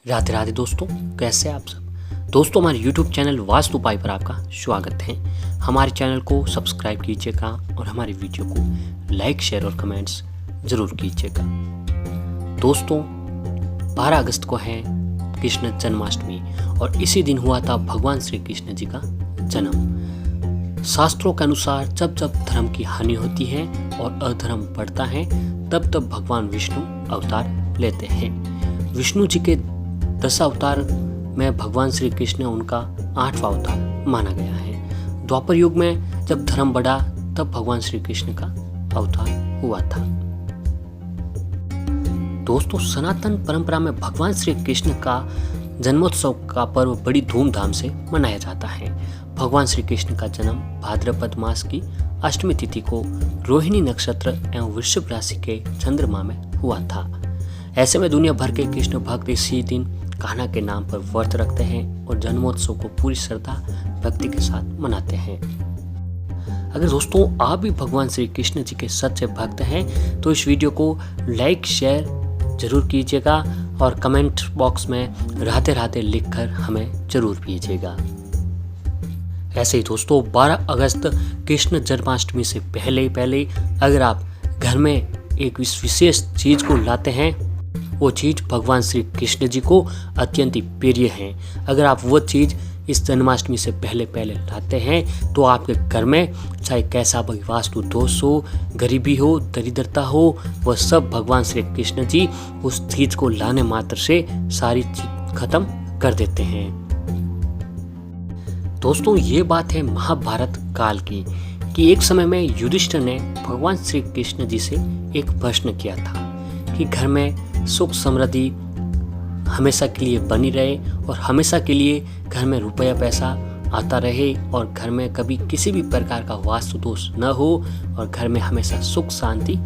राधे राधे दोस्तों, कैसे आप सब। दोस्तों, हमारे YouTube चैनल वास्तु उपाय पर आपका स्वागत है। हमारे चैनल को सब्सक्राइब कीजिएगा और हमारे वीडियो को लाइक, शेयर और कमेंट्स ज़रूर कीजिएगा। दोस्तों, 12 अगस्त को है कृष्ण जन्माष्टमी और इसी दिन हुआ था भगवान श्री कृष्ण जी का जन्म। शास्त्रों के अनुसार जब जब धर्म की हानि होती है और अधर्म बढ़ता है, तब तब भगवान विष्णु अवतार लेते हैं। विष्णु जी के 10 अवतार में भगवान श्री कृष्ण उनका 8वां अवतार माना गया है। द्वापर युग में जब धर्म बढ़ा, तब भगवान श्री कृष्ण का अवतार हुआ था। दोस्तों, सनातन परंपरा में भगवान श्री कृष्ण का जन्मोत्सव का पर्व बड़ी धूमधाम से मनाया जाता है। भगवान श्री कृष्ण का जन्म भाद्रपद मास की अष्टमी तिथि को रोहिणी नक्षत्र एवं वृषभ राशि के चंद्रमा में हुआ था। ऐसे में दुनिया भर के कृष्ण भक्त इसी दिन कान्हा के नाम पर व्रत रखते हैं और जन्मोत्सव को पूरी श्रद्धा भक्ति के साथ मनाते हैं। अगर दोस्तों आप भी भगवान श्री कृष्ण जी के सच्चे भक्त हैं, तो इस वीडियो को लाइक शेयर जरूर कीजिएगा और कमेंट बॉक्स में राधे राधे लिखकर हमें जरूर भेजिएगा। ऐसे ही दोस्तों, 12 अगस्त कृष्ण जन्माष्टमी से पहले अगर आप घर में एक विशेष चीज को लाते हैं, वो चीज भगवान श्री कृष्ण जी को अत्यंत प्रिय है। अगर आप वो चीज इस जन्माष्टमी से पहले लाते हैं, तो आपके घर में चाहे कैसा भी वास्तु दोष हो, गरीबी हो, दरिद्रता हो, वह सब भगवान श्री कृष्ण जी उस चीज को लाने मात्र से सारी चीज खत्म कर देते हैं। दोस्तों, ये बात है महाभारत काल की कि एक समय में युधिष्ठिर ने भगवान श्री कृष्ण जी से एक प्रश्न किया था कि घर में सुख समृद्धि हमेशा के लिए बनी रहे और हमेशा के लिए घर में रुपया पैसा आता रहे और घर में कभी किसी भी प्रकार का वास्तु दोष न हो और घर में हमेशा सुख शांति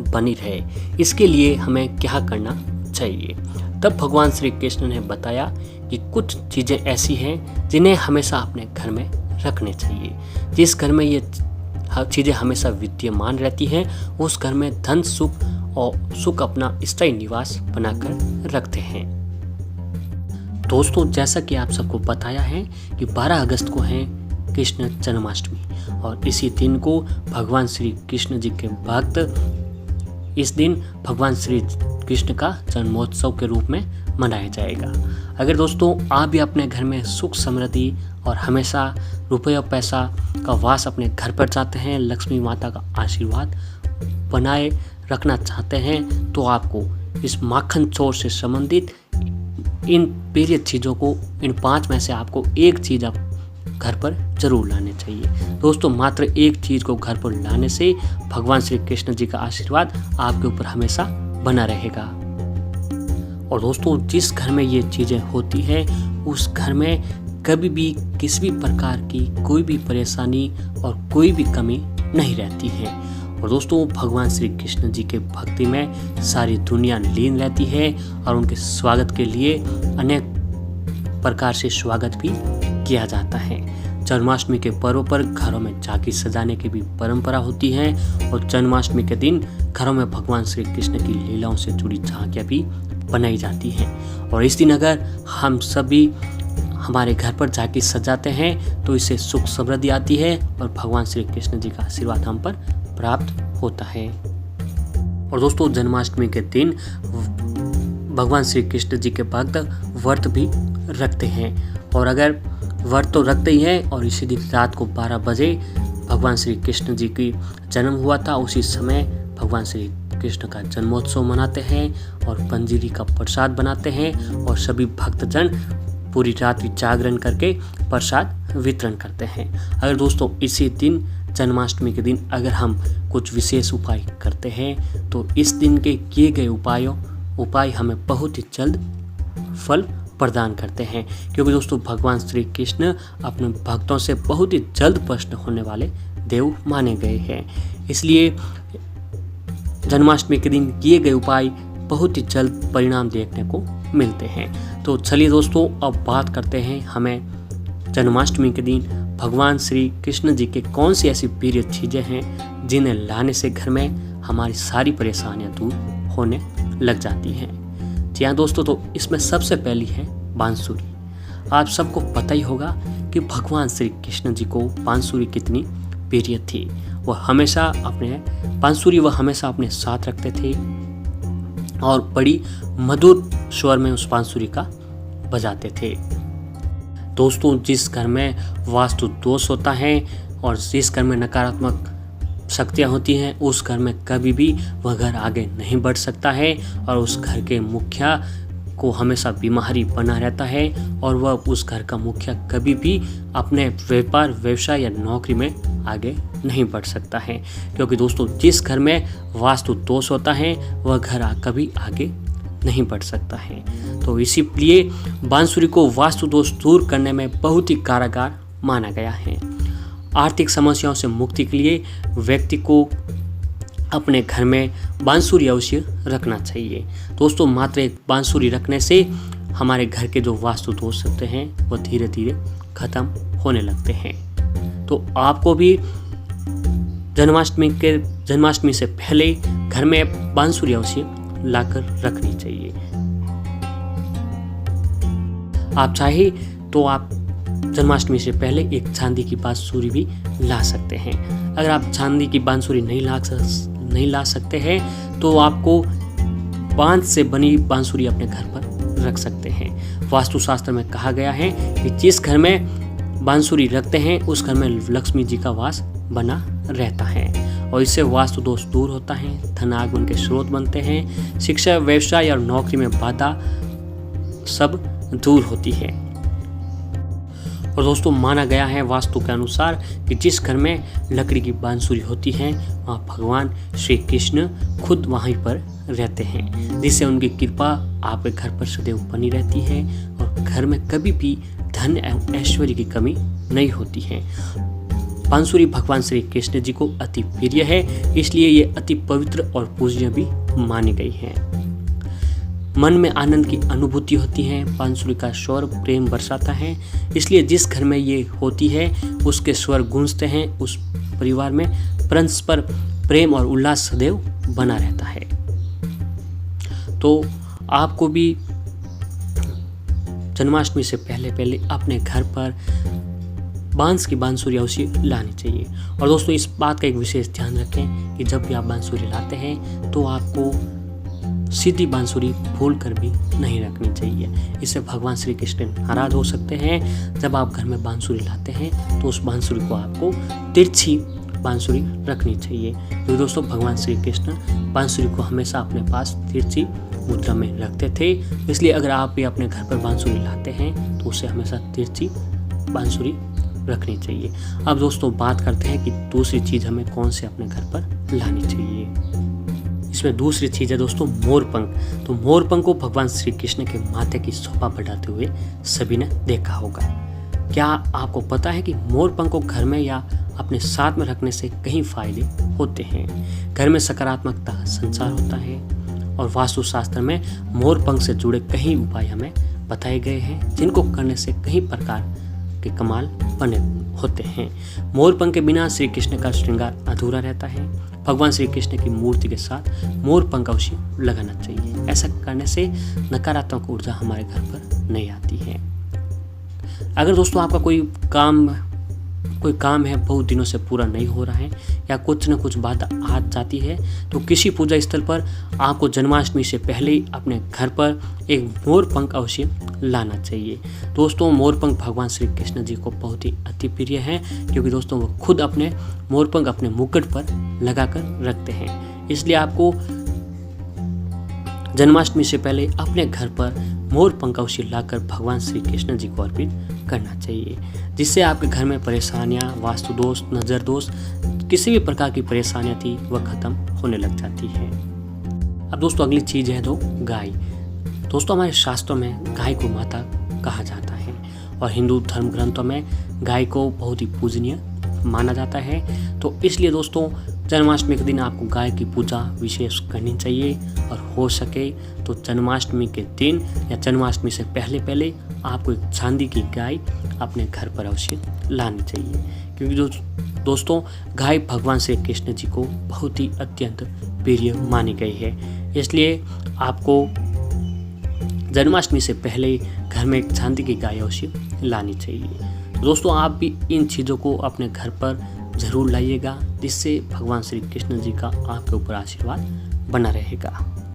बनी रहे, इसके लिए हमें क्या करना चाहिए। तब भगवान श्री कृष्ण ने बताया कि कुछ चीज़ें ऐसी हैं जिन्हें हमेशा अपने घर में रखने चाहिए। जिस घर में ये चीज़ें हमेशा विद्यमान रहती हैं, उस घर में धन सुख अपना स्थायी निवास बनाकर रखते हैं। दोस्तों, जैसा कि आप सबको बताया है कि 12 अगस्त को है कृष्ण जन्माष्टमी और इसी दिन को भगवान श्री कृष्ण जी के भक्त इस दिन भगवान श्री कृष्ण का जन्मोत्सव के रूप में मनाया जाएगा। अगर दोस्तों आप भी अपने घर में सुख समृद्धि और हमेशा रुपया पैसा का वास अपने घर पर चाहते हैं, लक्ष्मी माता का आशीर्वाद बनाए रखना चाहते हैं, तो आपको इस माखन चोर से संबंधित इन प्रिय चीज़ों को, इन 5 में से आपको एक चीज़ आप घर पर जरूर लाने चाहिए। दोस्तों, मात्र एक चीज़ को घर पर लाने से भगवान श्री कृष्ण जी का आशीर्वाद आपके ऊपर हमेशा बना रहेगा। और दोस्तों, जिस घर में ये चीज़ें होती हैं, उस घर में कभी भी किसी भी प्रकार की कोई भी परेशानी और कोई भी कमी नहीं रहती है। और दोस्तों, भगवान श्री कृष्ण जी के भक्ति में सारी दुनिया लीन रहती है और उनके स्वागत के लिए अनेक प्रकार से स्वागत भी किया जाता है। जन्माष्टमी के पर्व पर घरों में झांकी सजाने की भी परंपरा होती है और जन्माष्टमी के दिन घरों में भगवान श्री कृष्ण की लीलाओं से जुड़ी झांकियाँ भी बनाई जाती हैं। और इस दिन अगर हम सभी हमारे घर पर झांकी सजाते हैं, तो इससे सुख समृद्धि आती है और भगवान श्री कृष्ण जी का आशीर्वाद हम पर प्राप्त होता है। और दोस्तों, जन्माष्टमी के दिन भगवान श्री कृष्ण जी के भक्त व्रत भी रखते हैं। और अगर व्रत तो रखते ही हैं और इसी दिन रात को 12 बजे भगवान श्री कृष्ण जी की जन्म हुआ था, उसी समय भगवान श्री कृष्ण का जन्मोत्सव मनाते हैं और पंजीरी का प्रसाद बनाते हैं और सभी भक्तजन पूरी रात जागरण करके प्रसाद वितरण करते हैं। अगर दोस्तों इसी दिन जन्माष्टमी के दिन अगर हम कुछ विशेष उपाय करते हैं, तो इस दिन के किए गए उपाय हमें बहुत ही जल्द फल प्रदान करते हैं, क्योंकि दोस्तों भगवान श्री कृष्ण अपने भक्तों से बहुत ही जल्द प्रसन्न होने वाले देव माने गए हैं। इसलिए जन्माष्टमी के दिन किए गए उपाय बहुत ही जल्द परिणाम देखने को मिलते हैं। तो चलिए दोस्तों, अब बात करते हैं हमें जन्माष्टमी के दिन भगवान श्री कृष्ण जी के कौन सी ऐसी प्रिय चीज़ें हैं जिन्हें लाने से घर में हमारी सारी परेशानियां दूर होने लग जाती हैं। जी हाँ दोस्तों, तो इसमें सबसे पहली है बांसुरी। आप सबको पता ही होगा कि भगवान श्री कृष्ण जी को बांसुरी कितनी प्रिय थी। वह हमेशा अपने साथ रखते थे और बड़ी मधुर स्वर में उस बांसुरी का बजाते थे। दोस्तों, जिस घर में वास्तु दोष होता है और जिस घर में नकारात्मक शक्तियाँ होती हैं, उस घर में कभी भी वह घर आगे नहीं बढ़ सकता है और उस घर के मुखिया को हमेशा बीमारी बना रहता है और वह उस घर का मुखिया कभी भी अपने व्यापार, व्यवसाय या नौकरी में आगे नहीं बढ़ सकता है। क्योंकि दोस्तों, जिस घर में वास्तु दोष होता है वह घर कभी आगे नहीं बढ़ सकता है। तो इसीलिए बांसुरी को वास्तु दोष दूर करने में बहुत ही कारगर माना गया है। आर्थिक समस्याओं से मुक्ति के लिए व्यक्ति को अपने घर में बांसुरी अवश्य रखना चाहिए। दोस्तों, मात्र एक बांसुरी रखने से हमारे घर के जो वास्तु दोष होते हैं वह धीरे धीरे खत्म होने लगते हैं। तो आपको भी जन्माष्टमी से पहले घर में बांसुरी अवश्य लाकर रखनी चाहिए। आप चाहे तो आप जन्माष्टमी से पहले एक चांदी की बांसुरी भी ला सकते हैं। अगर आप चांदी की बांसुरी नहीं ला सकते हैं तो आपको बांस से बनी बांसुरी अपने घर पर रख सकते हैं। वास्तुशास्त्र में कहा गया है कि जिस घर में बांसुरी रखते हैं उस घर में लक्ष्मी जी का वास बना रहता है और इससे वास्तु दोष दूर होता है, धन आगमन के स्रोत बनते हैं, शिक्षा, व्यवसाय और नौकरी में बाधा सब दूर होती है। और दोस्तों, माना गया है वास्तु के अनुसार कि जिस घर में लकड़ी की बांसुरी होती है वहाँ भगवान श्री कृष्ण खुद वहीं पर रहते हैं, जिससे उनकी कृपा आपके घर पर सदैव बनी रहती है और घर में कभी भी धन एवं ऐश्वर्य की कमी नहीं होती है। बांसुरी भगवान श्री कृष्ण जी को अति प्रिय है, इसलिए ये अति पवित्र और पूज्य भी मानी गई है। मन में आनंद की अनुभूति होती है। बांसुरी का स्वर प्रेम बरसाता है, इसलिए जिस घर में ये होती है उसके स्वर गूंजते हैं। उस परिवार में परस्पर प्रेम और उल्लास सदैव बना रहता है। तो आपको भी जन्माष्टमी से पहले अपने घर पर बांस की बांसुरी अवश्य लानी चाहिए। और दोस्तों, इस बात का एक विशेष ध्यान रखें कि जब भी आप बांसुरी लाते हैं तो आपको सीधी बांसुरी भूल कर भी नहीं रखनी चाहिए। इससे भगवान श्री कृष्ण नाराज हो सकते हैं। जब आप घर में बांसुरी लाते हैं तो उस बांसुरी को आपको तिरछी बांसुरी रखनी चाहिए, क्योंकि दोस्तों भगवान श्री कृष्ण बांसुरी को हमेशा अपने पास तिरछी मुद्रा में रखते थे। इसलिए अगर आप भी अपने घर पर बांसुरी लाते हैं तो उसे हमेशा तिरछी बांसुरी रखनी चाहिए। अब दोस्तों, बात करते हैं कि दूसरी चीज़ हमें कौन से अपने घर पर लानी चाहिए। इसमें दूसरी चीज़ है दोस्तों मोरपंख। तो मोरपंख को भगवान श्री कृष्ण के माथे की शोभा बढ़ाते हुए सभी ने देखा होगा। क्या आपको पता है कि मोरपंख को घर में या अपने साथ में रखने से कई फायदे होते हैं। घर में सकारात्मकता का संचार होता है और वास्तुशास्त्र में मोरपंख से जुड़े कई उपाय हमें बताए गए हैं, जिनको करने से कई प्रकार के कमाल बने होते हैं। मोरपंख के बिना श्री कृष्ण का श्रृंगार अधूरा रहता है। भगवान श्री कृष्ण की मूर्ति के साथ मोरपंख अवश्य लगाना चाहिए। ऐसा करने से नकारात्मक ऊर्जा हमारे घर पर नहीं आती है। अगर दोस्तों आपका कोई काम है बहुत दिनों से पूरा नहीं हो रहा है या कुछ न कुछ बात आ जाती है, तो किसी पूजा स्थल पर आपको जन्माष्टमी से पहले अपने घर पर एक मोरपंख अवश्य लाना चाहिए। दोस्तों, मोरपंख भगवान श्री कृष्ण जी को बहुत ही अति प्रिय है, क्योंकि दोस्तों वो खुद अपने मोरपंख अपने मुकुट पर लगाकर रखते हैं। इसलिए आपको जन्माष्टमी से पहले अपने घर पर मोरपंख अवश्य लाकर भगवान श्री कृष्ण जी को अर्पित करना चाहिए, जिससे आपके घर में परेशानियां, वास्तु दोष, नजर दोष, किसी भी प्रकार की परेशानियां थी वह खत्म होने लग जाती है। अब दोस्तों अगली चीज़ है तो गाय। दोस्तों, हमारे शास्त्रों में गाय को माता कहा जाता है और हिंदू धर्म ग्रंथों में गाय को बहुत ही पूजनीय माना जाता है। तो इसलिए दोस्तों जन्माष्टमी के दिन आपको गाय की पूजा विशेष करनी चाहिए और हो सके तो जन्माष्टमी के दिन या जन्माष्टमी से पहले आपको एक चांदी की गाय अपने घर पर अवश्य लानी चाहिए, क्योंकि दोस्तों गाय भगवान श्री कृष्ण जी को बहुत ही अत्यंत प्रिय मानी गई है। इसलिए आपको जन्माष्टमी से पहले घर में एक चांदी की गाय अवश्य लानी चाहिए। दोस्तों, आप भी इन चीज़ों को अपने घर पर ज़रूर लाइएगा, जिससे भगवान श्री कृष्ण जी का आपके ऊपर आशीर्वाद बना रहेगा।